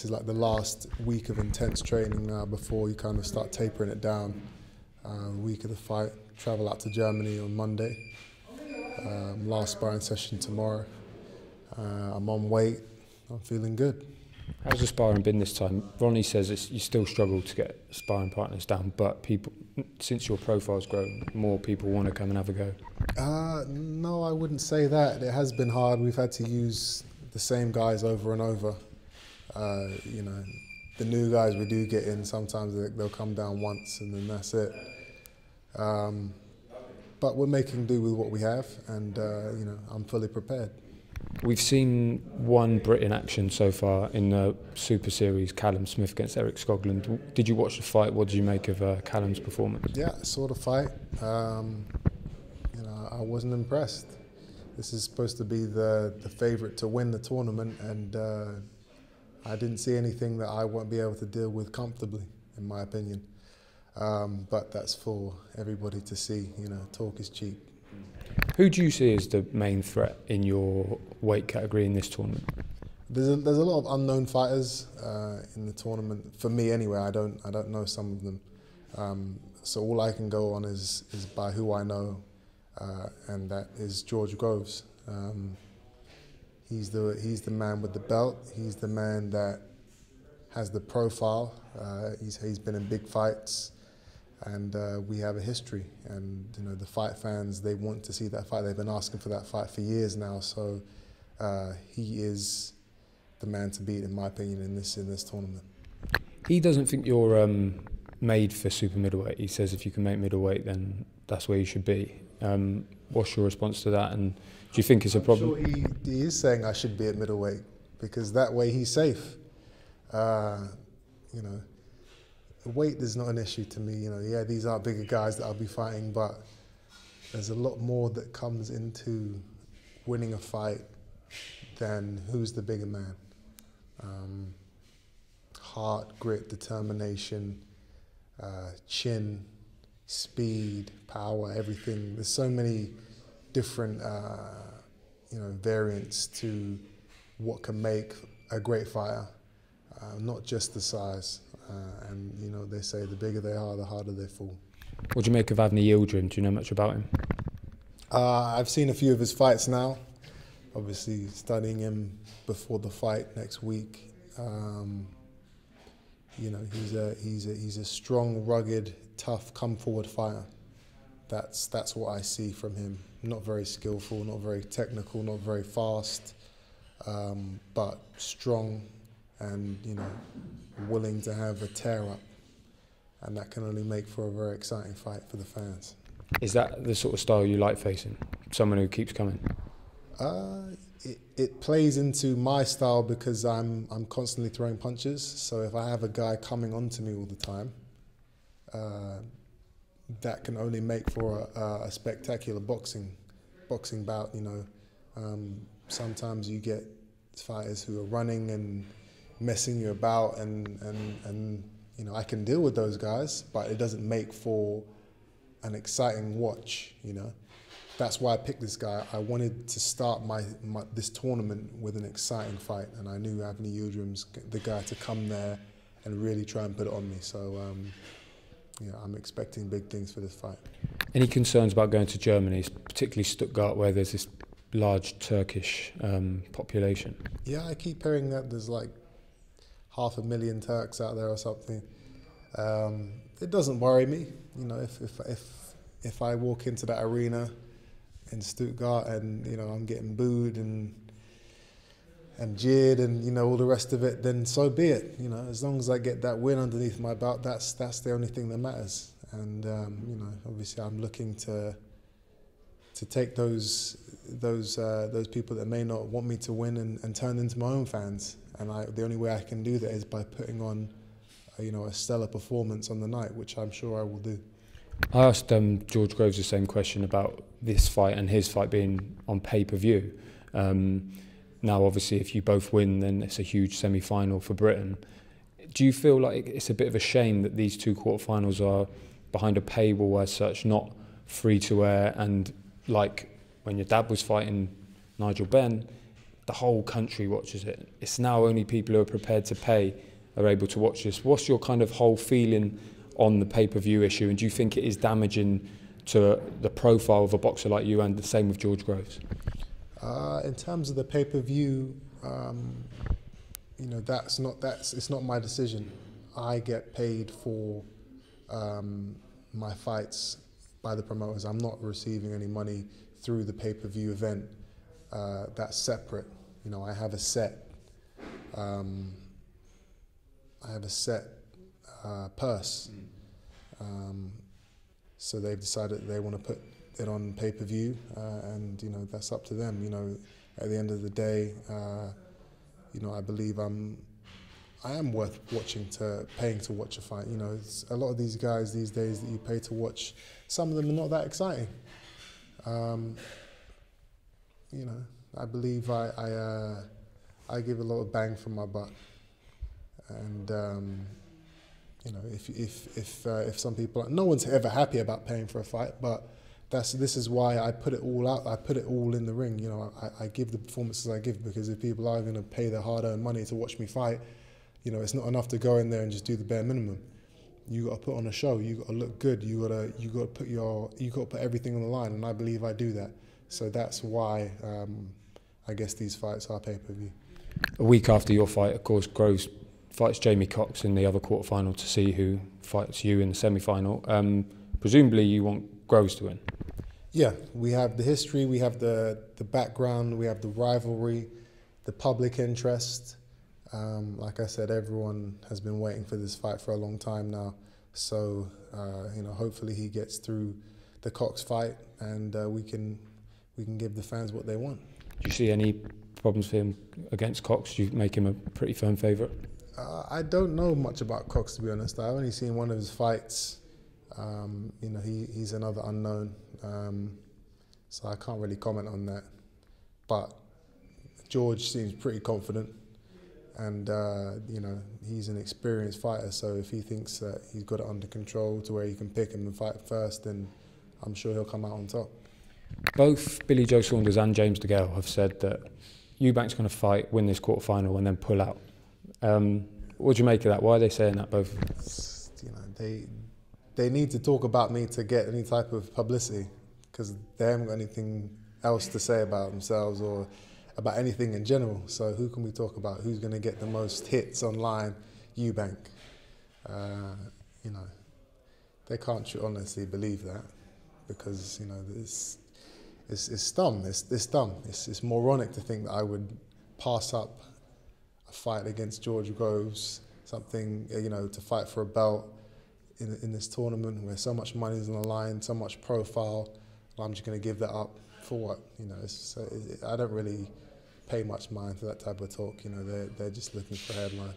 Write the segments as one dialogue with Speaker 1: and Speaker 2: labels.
Speaker 1: this is like the last week of intense training now before you kind of start tapering it down. Week of the fight, travel out to Germany on Monday. Last sparring session tomorrow. I'm on weight. I'm feeling good.
Speaker 2: How's the sparring been this time? Ronnie says you still struggle to get sparring partners down, but people, since your profile's grown, more people want to come and have a go.
Speaker 1: No, I wouldn't say that. It has been hard. We've had to use the same guys over and over. You know, the new guys we do get in, sometimes they'll come down once and then that's it. But we're making do with what we have, and you know, I'm fully prepared.
Speaker 2: We've seen one Brit in action so far in the Super Series, Callum Smith against Eric Skoglund. Did you watch the fight? What did you make of Callum's performance?
Speaker 1: Yeah, I saw the fight. You know, I wasn't impressed. This is supposed to be the favourite to win the tournament, and I didn't see anything that I won't be able to deal with comfortably, in my opinion. But that's for everybody to see. You know, talk is cheap.
Speaker 2: Who do you see as the main threat in your weight category in this tournament?
Speaker 1: There's a lot of unknown fighters in the tournament. For me, anyway, I don't know some of them. So all I can go on is by who I know, and that is George Groves. He's the man with the belt. He's the man that has the profile. He's been in big fights. And we have a history, and you know, the fight fans, they want to see that fight. They've been asking for that fight for years now. So he is the man to beat, in my opinion, in this tournament.
Speaker 2: He doesn't think you're made for super middleweight. He says if you can make middleweight, then that's where you should be. What's your response to that? And do you think it's a problem?
Speaker 1: I'm sure he is saying I should be at middleweight because that way he's safe. You know. Weight is not an issue to me, you know. Yeah, these are bigger guys that I'll be fighting, but there's a lot more that comes into winning a fight than who's the bigger man. Heart, grit, determination, chin, speed, power, everything. There's so many different, you know, variants to what can make a great fighter, not just the size. And you know, they say the bigger they are, the harder they fall.
Speaker 2: What do you make of Avni Yildirim? Do you know much about him?
Speaker 1: I've seen a few of his fights now. Obviously, studying him before the fight next week. You know, he's a strong, rugged, tough, come-forward fighter. That's what I see from him. Not very skillful, not very technical, not very fast, but strong. And you know, willing to have a tear-up, and that can only make for a very exciting fight for the fans.
Speaker 2: Is that the sort of style you like facing? Someone who keeps coming?
Speaker 1: It plays into my style because I'm constantly throwing punches. So if I have a guy coming onto me all the time, that can only make for a spectacular boxing bout. You know, sometimes you get fighters who are running and messing you about, and you know, I can deal with those guys, but it doesn't make for an exciting watch. You know, that's why I picked this guy. I wanted to start this tournament with an exciting fight, and I knew Avni Yildirim's the guy to come there and really try and put it on me. So yeah, I'm expecting big things for this fight.
Speaker 2: Any concerns about going to Germany, particularly Stuttgart, where there's this large Turkish population? Yeah,
Speaker 1: I keep hearing that there's like 500,000 Turks out there or something. It doesn't worry me, you know. If I walk into that arena in Stuttgart and you know I'm getting booed and jeered and you know all the rest of it, then so be it. You know, as long as I get that win underneath my belt, that's the only thing that matters. And you know, obviously I'm looking to take those people that may not want me to win and turn into my own fans. And the only way I can do that is by putting on, you know, a stellar performance on the night, which I'm sure I will do.
Speaker 2: I asked George Groves the same question about this fight and his fight being on pay-per-view. Now, obviously, if you both win, then it's a huge semi-final for Britain. Do you feel like it's a bit of a shame that these two quarterfinals are behind a paywall as such, not free to air, and like when your dad was fighting Nigel Benn, the whole country watches it. It's now only people who are prepared to pay are able to watch this. What's your kind of whole feeling on the pay-per-view issue, and do you think it is damaging to the profile of a boxer like you, and the same with George Groves?
Speaker 1: In terms of the pay-per-view, you know, it's not my decision. I get paid for my fights by the promoters. I'm not receiving any money through the pay-per-view event. That's separate. You know, I have a set purse. So they've decided that they want to put it on pay-per-view, and you know, that's up to them. You know, at the end of the day, you know, I believe I am worth paying to watch a fight. You know, it's a lot of these guys these days that you pay to watch, some of them are not that exciting. You know, I believe I give a lot of bang for my buck, and you know, if some people, no one's ever happy about paying for a fight, but this is why I put it all out. I put it all in the ring. You know, I give the performances I give, because if people are going to pay their hard-earned money to watch me fight, you know, it's not enough to go in there and just do the bare minimum. You got to put on a show. You got to look good. You got to put everything on the line, and I believe I do that. So that's why I guess these fights are pay-per-view.
Speaker 2: A week after your fight, of course, Groves fights Jamie Cox in the other quarterfinal to see who fights you in the semi-final. Presumably you want Groves to win.
Speaker 1: Yeah, we have the history, we have the background, we have the rivalry, the public interest. Like I said, everyone has been waiting for this fight for a long time now. So, you know, hopefully he gets through the Cox fight, and we can give the fans what they want.
Speaker 2: Do you see any problems for him against Cox? Do you make him a pretty firm favourite?
Speaker 1: I don't know much about Cox, to be honest. I've only seen one of his fights. You know, he's another unknown, so I can't really comment on that. But George seems pretty confident, and you know, he's an experienced fighter. So if he thinks that he's got it under control to where he can pick him and fight first, then I'm sure he'll come out on top.
Speaker 2: Both Billy Joe Saunders and James DeGALE have said that EUBANK's going to fight, win this quarterfinal, and then pull out. What do you make of that? Why are they saying that, both?
Speaker 1: You know, they need to talk about me to get any type of publicity, because they haven't got anything else to say about themselves or about anything in general. So who can we talk about? Who's going to get the most hits online? EUBANK. You know, they can't honestly believe that, because you know, it's dumb. It's dumb. It's moronic to think that I would pass up a fight against George Groves, something, you know, to fight for a belt in this tournament where so much money is on the line, so much profile. I'm just going to give that up for what? You know, I don't really pay much mind to that type of talk. You know, they're just looking for a headline.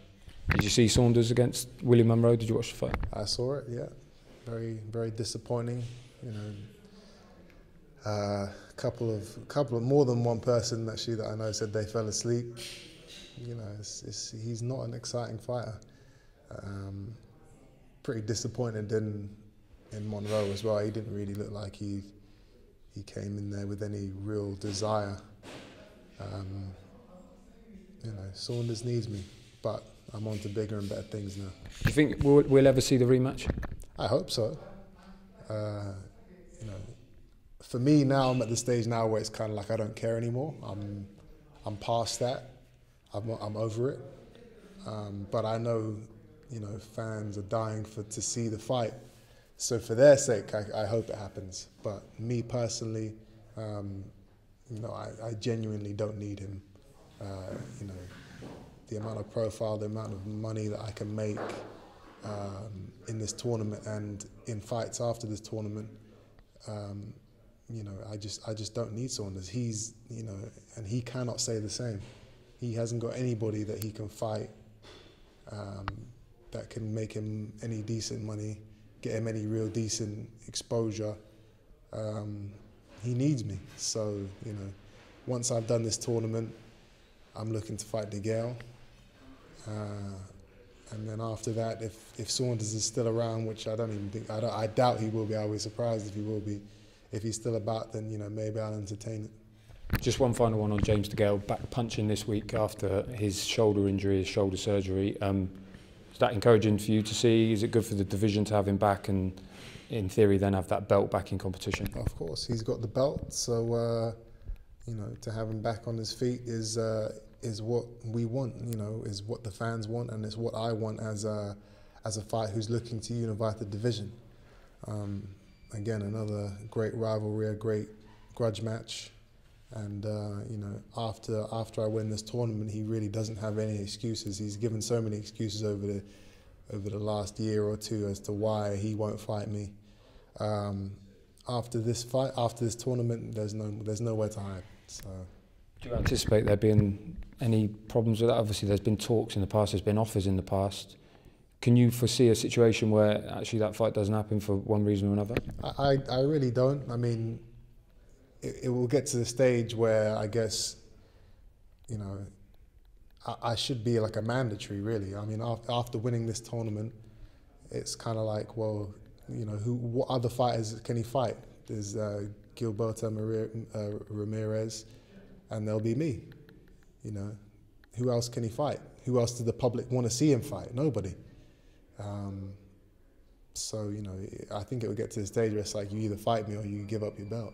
Speaker 2: Did you see Saunders against William Monroe? Did you watch the fight?
Speaker 1: I saw it. Yeah, very, very disappointing. You know. Couple of more than one person actually that I know said they fell asleep. You know, he's not an exciting fighter. Pretty disappointed in Monroe as well. He didn't really look like he came in there with any real desire. You know, Saunders needs me, but I'm on to bigger and better things now.
Speaker 2: Do you think we'll ever see the rematch?
Speaker 1: I hope so. You know, for me now, I'm at the stage now where it's kind of like I don't care anymore. I'm past that. I'm over it. But I know, you know, fans are dying to see the fight. So for their sake, I hope it happens. But me personally, you know, I genuinely don't need him. You know, the amount of profile, the amount of money that I can make in this tournament and in fights after this tournament. You know, I just don't need Saunders. He's, you know, and he cannot say the same. He hasn't got anybody that he can fight that can make him any decent money, get him any real decent exposure. He needs me. So, you know, once I've done this tournament, I'm looking to fight DeGALE. And then after that, if Saunders is still around, which I don't even think, I doubt he will be. I'll be surprised if he will be. If he's still about, then, you know, maybe I'll entertain it.
Speaker 2: Just one final one on James DeGALE, back punching this week after his shoulder injury, his shoulder surgery. Is that encouraging for you to see? Is it good for the division to have him back and, in theory, then have that belt back in competition?
Speaker 1: Of course, he's got the belt, so you know, to have him back on his feet is what we want. You know, is what the fans want, and it's what I want as a fight who's looking to unify the division. Again, another great rivalry, a great grudge match. And you know, after I win this tournament, he really doesn't have any excuses. He's given so many excuses over the last year or two as to why he won't fight me. After this tournament, there's nowhere to hide. So,
Speaker 2: do you anticipate there being any problems with that? Obviously, there's been talks in the past. There's been offers in the past. Can you foresee a situation where actually that fight doesn't happen for one reason or another?
Speaker 1: I really don't. I mean, it will get to the stage where I guess, you know, I should be like a mandatory, really. I mean, after winning this tournament, it's kind of like, well, you know, what other fighters can he fight? There's Gilberto Ramirez, and there'll be me. You know, who else can he fight? Who else does the public want to see him fight? Nobody. So, you know, I think it will get to the stage where it's like you either fight me or you give up your belt.